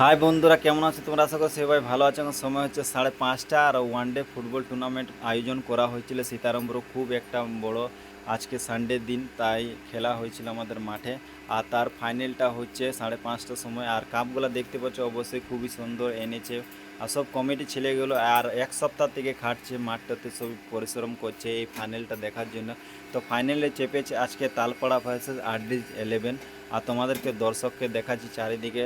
High বন্ধুরা, কেমন আছো তোমরা? আশা করি সবাই ভালো আছো। এখন সময় হচ্ছে 5:30 আর ওয়ানডে ফুটবল টুর্নামেন্ট আয়োজন করা হয়েছিল সীতারামপুর। খুব একটা বড়, আজকে সানডে দিন, তাই খেলা হয়েছিল আমাদের মাঠে। আর তার ফাইনালটা হচ্ছে 5:30টার সময়। আর কাপগুলো দেখতে পাচ্ছ, অবশ্যই খুবই সুন্দর এনেছে। আর সব কমিটি ছেলেগুলো আর এক সপ্তাহ থেকে খাটছে মাঠটাতে, সব পরিশ্রম করছে এই ফাইনালটা দেখার জন্য। তো ফাইনালে চেপেছে আজকে তালপাড়া ভার্সেস RD11। আর তোমাদেরকে দর্শককে দেখাচ্ছি চারিদিকে,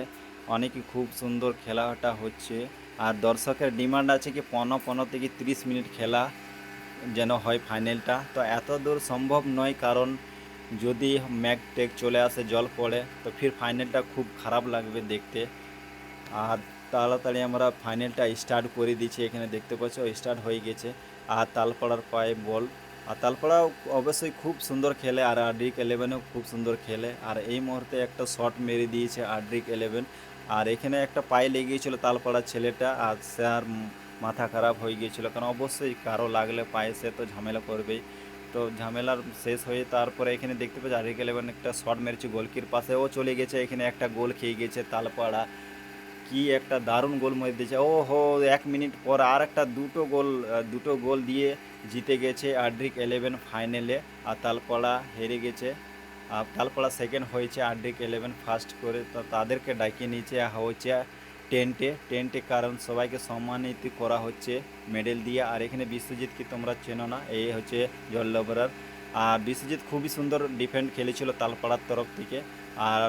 অনেকই খুব সুন্দর খেলাটা হচ্ছে। আর দর্শকের ডিমান্ড আছে কি 15 থেকে 30 মিনিট খেলা যেন হয় ফাইনালটা। তো এত দূর সম্ভব নয়, কারণ যদি ম্যাগ টেক চলে আসে, জল পড়ে, তো ফির ফাইনালটা খুব খারাপ লাগবে দেখতে। আর তাড়াতাড়ি আমরা ফাইনালটা স্টার্ট করে দিচ্ছি। এখানে দেখতে পাচ্ছ স্টার্ট হয়ে গেছে। আর তালপাড়ার পায়ে বল। আর তালপাড়াও অবশ্যই খুব সুন্দর খেলে, আর RD11ও খুব সুন্দর খেলে। আর এই মুহূর্তে একটা শট মেরে দিয়েছে RD11। আর এখানে একটা পায়ে লেগে গিয়েছিল তালপাড়ার ছেলেটা, আর সে আর মাথা খারাপ হয়ে গিয়েছিল, কারণ অবশ্যই কারো লাগলে পায়ে সে তো ঝামেলা করবেই। তো ঝামেলার শেষ হয়ে তারপরে এখানে দেখতে পাচ্ছি RD11 একটা শট মেরেছে গোলকির পাশে, ও চলে গেছে। এখানে একটা গোল খেয়ে গেছে তালপাড়া। কি একটা দারুণ গোল মেরে দিয়েছে। ও হো, 1 মিনিট পর আর একটা দুটো গোল দিয়ে জিতে গেছে RD11 ফাইনালে। আর তালপাড়া হেরে গেছে। আর তালপাড়া সেকেন্ড হয়েছে, RD11 ফার্স্ট করে। তো তাদেরকে ডাকিয়ে নিয়েছে হচ্ছে টেন্টে, কারণ সবাইকে সম্মানিত করা হচ্ছে মেডেল দিয়ে। আর এখানে বিশ্বজিৎকে তোমরা চেনো না, এই হচ্ছে জলডবরার। আর বিশ্বজিৎ খুবই সুন্দর ডিফেন্ড খেলেছিল তালপাড়ার তরফ থেকে। আর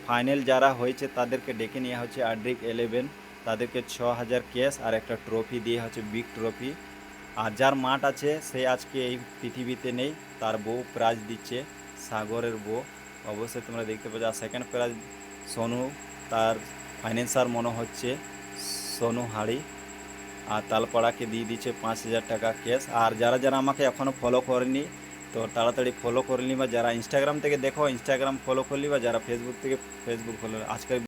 ফাইনাল যারা হয়েছে তাদেরকে ডেকে নেওয়া হচ্ছে RD11। তাদেরকে 6,000 ক্যাশ আর একটা ট্রফি দিয়ে হচ্ছে, বিগ ট্রফি। আর যার মাঠ আছে সে আজকে এই পৃথিবীতে নেই, তার বউ প্রাইজ দিচ্ছে, সাগরের বউ। অবশ্যই তোমরা দেখতে পাচ্ছ। আর সেকেন্ড প্রাইজ সোনু, তার ফাইন্যান্সার মনে হচ্ছে সোনু হাড়ি। আর তালপাড়াকে দিয়ে দিচ্ছে 5,000 টাকা ক্যাশ। আর যারা যারা আমাকে এখনও ফলো করেনি, তো তাড়াতাড়ি ফলো করে নি, বা যারা ইনস্টাগ্রাম থেকে দেখো ইনস্টাগ্রাম ফলো করলি, বা যারা ফেসবুক থেকে ফেসবুক ফলো। আজকের